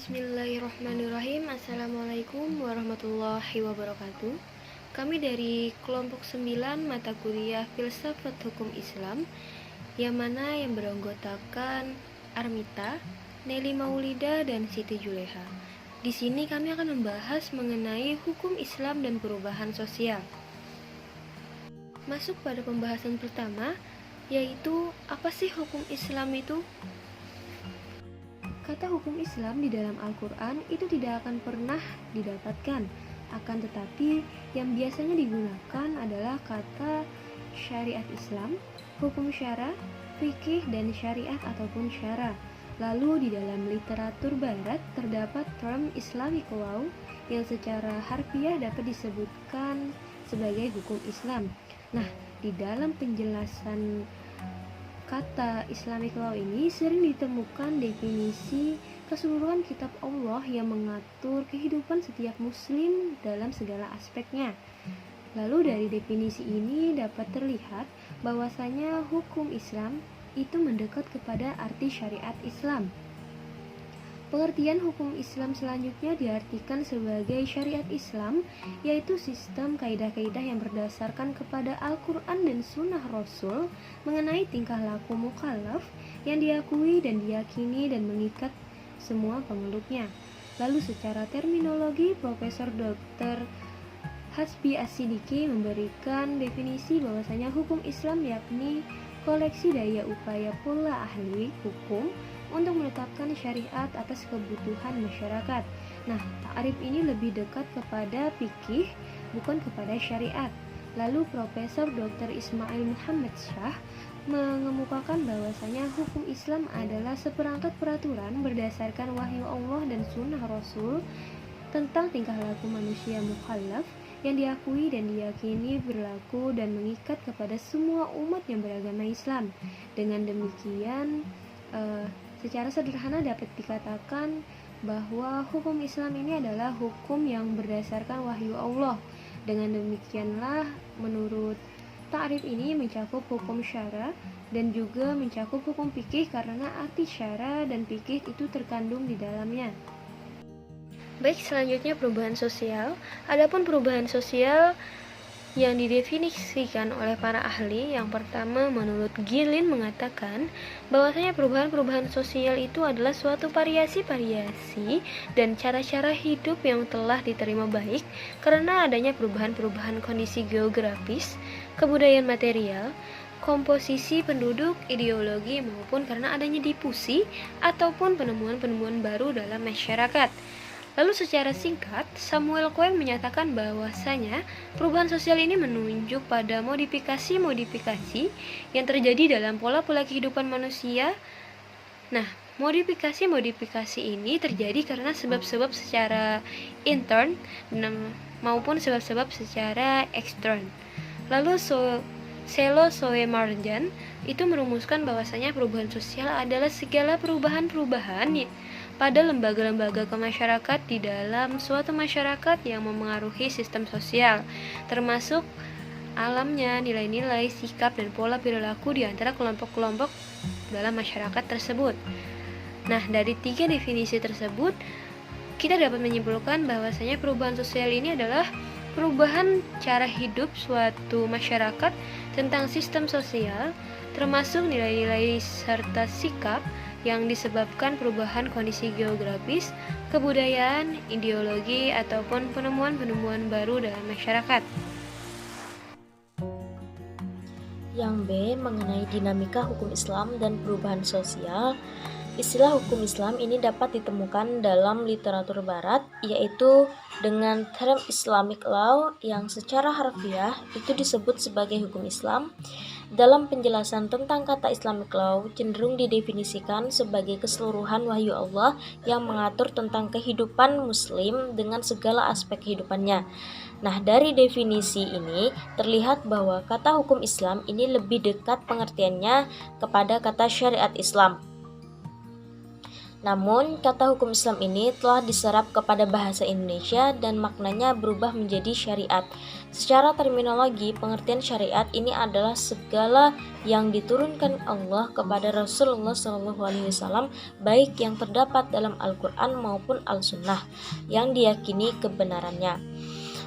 Bismillahirrahmanirrahim. Assalamualaikum warahmatullahi wabarakatuh. Kami dari kelompok 9 mata kuliah Filsafat Hukum Islam yang beranggotakan Armita, Nelly Maulida, dan Siti Juleha. Di sini kami akan membahas mengenai hukum Islam dan perubahan sosial. Masuk pada pembahasan pertama, yaitu apa sih hukum Islam itu? Kata hukum Islam di dalam Al-Quran itu tidak akan pernah didapatkan. Akan tetapi yang biasanya digunakan adalah kata syariat Islam, hukum syara, fikih, dan syariat ataupun syara. Lalu di dalam literatur barat terdapat term Islamic law yang secara harfiah dapat disebutkan sebagai hukum Islam. Nah, di dalam penjelasan kata Islamic law ini sering ditemukan definisi keseluruhan kitab Allah yang mengatur kehidupan setiap muslim dalam segala aspeknya. Lalu dari definisi ini dapat terlihat bahwasanya hukum Islam itu mendekat kepada arti syariat Islam. Pengertian hukum Islam selanjutnya diartikan sebagai syariat Islam, yaitu sistem kaidah-kaidah yang berdasarkan kepada Al-Quran dan Sunnah Rasul mengenai tingkah laku mukallaf yang diakui dan diyakini dan mengikat semua pemeluknya. Lalu secara terminologi, Profesor Dr. Hasbi As-Siddiqi memberikan definisi bahwasanya hukum Islam yakni koleksi daya upaya pula ahli hukum untuk menetapkan syariat atas kebutuhan masyarakat. Nah, ta'rif ini lebih dekat kepada fikih, bukan kepada syariat. Lalu Profesor Dr. Ismail Muhammad Shah mengemukakan bahwasanya hukum Islam adalah seperangkat peraturan berdasarkan wahyu Allah dan sunnah Rasul tentang tingkah laku manusia mukallaf yang diakui dan diyakini berlaku dan mengikat kepada semua umat yang beragama Islam. Dengan demikian, secara sederhana dapat dikatakan bahwa hukum Islam ini adalah hukum yang berdasarkan wahyu Allah. Dengan demikianlah, menurut ta'rif ini mencakup hukum syara dan juga mencakup hukum fikih karena arti syara dan fikih itu terkandung di dalamnya. Baik, selanjutnya perubahan sosial. Adapun perubahan sosial yang didefinisikan oleh para ahli, yang pertama menurut Gilin mengatakan bahwasanya perubahan-perubahan sosial itu adalah suatu variasi-variasi dan cara-cara hidup yang telah diterima baik karena adanya perubahan-perubahan kondisi geografis, kebudayaan material, komposisi penduduk, ideologi, maupun karena adanya difusi ataupun penemuan-penemuan baru dalam masyarakat. Lalu secara singkat, Samuel Cohen menyatakan bahwasanya perubahan sosial ini menunjuk pada modifikasi-modifikasi yang terjadi dalam pola-pola kehidupan manusia. Nah, modifikasi-modifikasi ini terjadi karena sebab-sebab secara intern maupun sebab-sebab secara ekstern. Lalu Selo Soe-Marjan itu merumuskan bahwasanya perubahan sosial adalah segala perubahan-perubahan pada lembaga-lembaga kemasyarakat di dalam suatu masyarakat yang memengaruhi sistem sosial, termasuk alamnya, nilai-nilai, sikap, dan pola perilaku di antara kelompok-kelompok dalam masyarakat tersebut. Nah, dari 3 definisi tersebut, kita dapat menyimpulkan bahwasanya perubahan sosial ini adalah perubahan cara hidup suatu masyarakat tentang sistem sosial, termasuk nilai-nilai serta sikap yang disebabkan perubahan kondisi geografis, kebudayaan, ideologi, ataupun penemuan-penemuan baru dalam masyarakat. Yang B, mengenai dinamika hukum Islam dan perubahan sosial. Istilah hukum Islam ini dapat ditemukan dalam literatur barat, yaitu dengan term Islamic law yang secara harfiah itu disebut sebagai hukum Islam. Dalam penjelasan tentang kata Islamic law cenderung didefinisikan sebagai keseluruhan wahyu Allah yang mengatur tentang kehidupan muslim dengan segala aspek kehidupannya. Nah, dari definisi ini terlihat bahwa kata hukum Islam ini lebih dekat pengertiannya kepada kata syariat Islam. Namun, kata hukum Islam ini telah diserap kepada bahasa Indonesia dan maknanya berubah menjadi syariat. Secara terminologi, pengertian syariat ini adalah segala yang diturunkan Allah kepada Rasulullah SAW, baik yang terdapat dalam Al-Quran maupun Al-Sunnah, yang diyakini kebenarannya.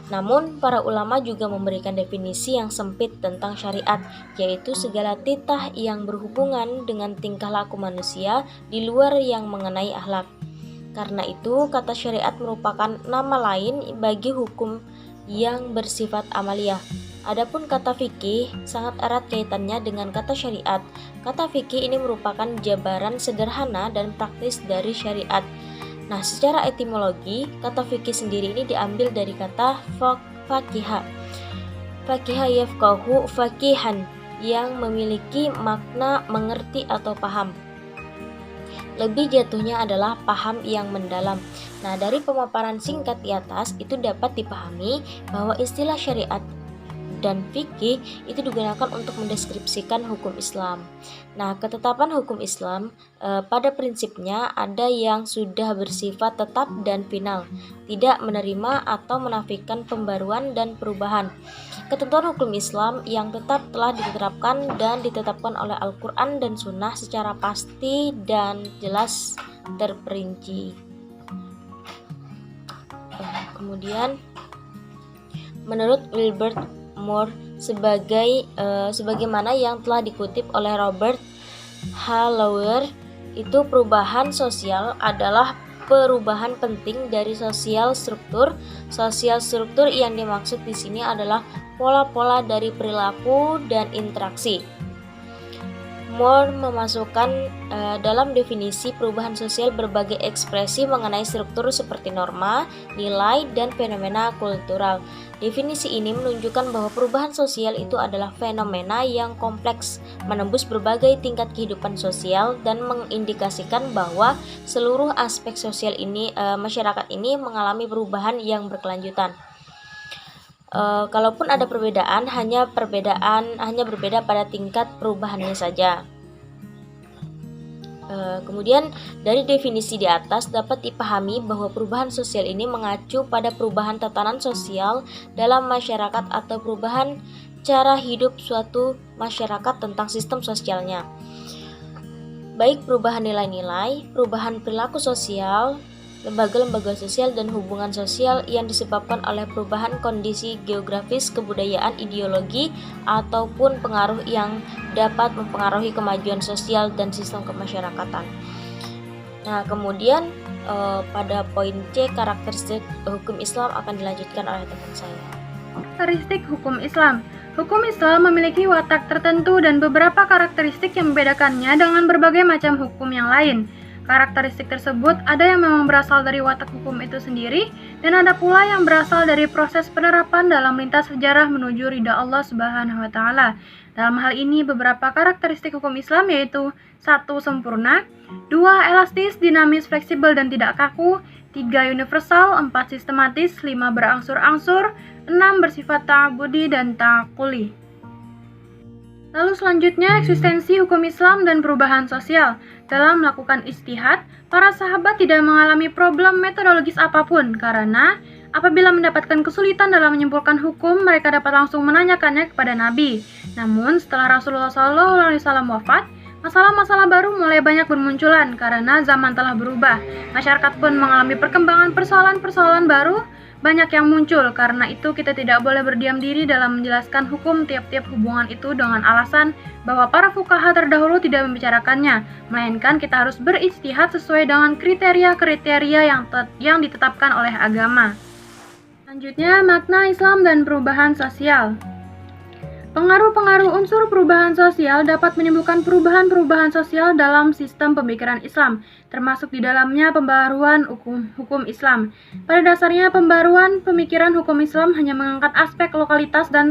Namun, para ulama juga memberikan definisi yang sempit tentang syariat, yaitu segala titah yang berhubungan dengan tingkah laku manusia di luar yang mengenai akhlak. Karena itu, kata syariat merupakan nama lain bagi hukum yang bersifat amaliyah. Adapun kata fikih sangat erat kaitannya dengan kata syariat. Kata fikih ini merupakan jabaran sederhana dan praktis dari syariat. Nah, secara etimologi, kata fikih sendiri ini diambil dari kata fakiha. Fakiha yafqahu fakihan, yang memiliki makna mengerti atau paham. Lebih jatuhnya adalah paham yang mendalam. Nah, dari pemaparan singkat di atas itu dapat dipahami bahwa istilah syariat dan fikih itu digunakan untuk mendeskripsikan hukum Islam. Nah, ketetapan hukum Islam pada prinsipnya ada yang sudah bersifat tetap dan final, tidak menerima atau menafikan pembaruan dan perubahan. Ketentuan hukum Islam yang tetap telah diterapkan dan ditetapkan oleh Al-Quran dan Sunnah secara pasti dan jelas terperinci. Kemudian, menurut Wilbert Moore sebagaimana yang telah dikutip oleh Robert H. Lawler, itu perubahan sosial adalah perubahan penting dari sosial struktur. Sosial struktur yang dimaksud di sini adalah pola-pola dari perilaku dan interaksi. Moore memasukkan dalam definisi perubahan sosial berbagai ekspresi mengenai struktur seperti norma, nilai, dan fenomena kultural. Definisi ini menunjukkan bahwa perubahan sosial itu adalah fenomena yang kompleks, menembus berbagai tingkat kehidupan sosial dan mengindikasikan bahwa seluruh aspek sosial ini masyarakat ini mengalami perubahan yang berkelanjutan. Kalaupun ada perbedaan, hanya berbeda pada tingkat perubahannya saja. Kemudian dari definisi di atas dapat dipahami bahwa perubahan sosial ini mengacu pada perubahan tatanan sosial dalam masyarakat atau perubahan cara hidup suatu masyarakat tentang sistem sosialnya. Baik perubahan nilai-nilai, perubahan perilaku sosial, lembaga-lembaga sosial dan hubungan sosial yang disebabkan oleh perubahan kondisi geografis, kebudayaan, ideologi, ataupun pengaruh yang dapat mempengaruhi kemajuan sosial dan sistem kemasyarakatan. Nah, kemudian pada poin C, karakteristik hukum Islam akan dilanjutkan oleh teman saya. Karakteristik hukum Islam. Hukum Islam memiliki watak tertentu dan beberapa karakteristik yang membedakannya dengan berbagai macam hukum yang lain. Karakteristik tersebut ada yang memang berasal dari watak hukum itu sendiri, dan ada pula yang berasal dari proses penerapan dalam lintas sejarah menuju ridha Allah Subhanahu wa Ta'ala. Dalam hal ini, beberapa karakteristik hukum Islam yaitu 1. Sempurna, 2. Elastis, dinamis, fleksibel, dan tidak kaku, 3. Universal, 4. Sistematis, 5. Berangsur-angsur, 6. Bersifat ta'abudi dan ta'akuli. Lalu selanjutnya, eksistensi hukum Islam dan perubahan sosial. Dalam melakukan ijtihad, para sahabat tidak mengalami problem metodologis apapun karena apabila mendapatkan kesulitan dalam menyimpulkan hukum, mereka dapat langsung menanyakannya kepada Nabi. Namun, setelah Rasulullah SAW wafat, masalah-masalah baru mulai banyak bermunculan karena zaman telah berubah. Masyarakat pun mengalami perkembangan persoalan-persoalan baru, banyak yang muncul. Karena itu kita tidak boleh berdiam diri dalam menjelaskan hukum tiap-tiap hubungan itu dengan alasan bahwa para fuqaha terdahulu tidak membicarakannya, melainkan kita harus berijtihad sesuai dengan kriteria-kriteria yang ditetapkan oleh agama. Selanjutnya, makna Islam dan perubahan sosial. Pengaruh-pengaruh unsur perubahan sosial dapat menimbulkan perubahan-perubahan sosial dalam sistem pemikiran Islam, termasuk di dalamnya pembaruan hukum Islam. Pada dasarnya, pembaruan pemikiran hukum Islam hanya mengangkat aspek lokalitas dan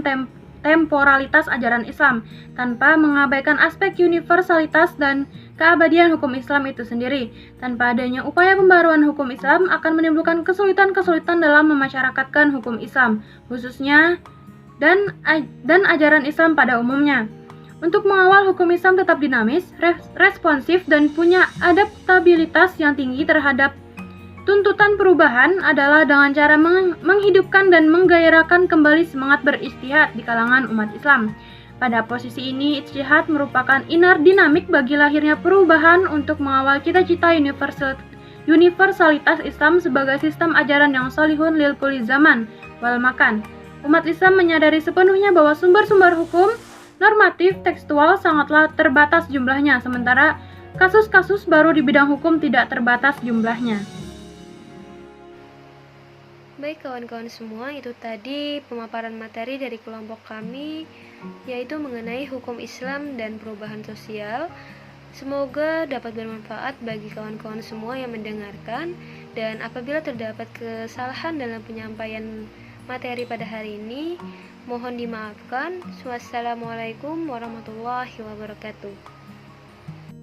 temporalitas ajaran Islam, tanpa mengabaikan aspek universalitas dan keabadian hukum Islam itu sendiri. Tanpa adanya upaya pembaruan hukum Islam akan menimbulkan kesulitan-kesulitan dalam memasyarakatkan hukum Islam, khususnya dan ajaran Islam pada umumnya. Untuk mengawal hukum Islam tetap dinamis, responsif, dan punya adaptabilitas yang tinggi terhadap tuntutan perubahan adalah dengan cara menghidupkan dan menggairahkan kembali semangat beristihad di kalangan umat Islam. Pada posisi ini, ijtihad merupakan inner dinamik bagi lahirnya perubahan untuk mengawal cita-cita universalitas Islam sebagai sistem ajaran yang solihun lil kulli zaman wal makan. Umat Islam menyadari sepenuhnya bahwa sumber-sumber hukum normatif tekstual sangatlah terbatas jumlahnya, sementara kasus-kasus baru di bidang hukum tidak terbatas jumlahnya. Baik kawan-kawan semua, itu tadi pemaparan materi dari kelompok kami, yaitu mengenai hukum Islam dan perubahan sosial. Semoga dapat bermanfaat bagi kawan-kawan semua yang mendengarkan, dan apabila terdapat kesalahan dalam penyampaian materi pada hari ini, mohon dimaafkan. Wassalamualaikum warahmatullahi wabarakatuh.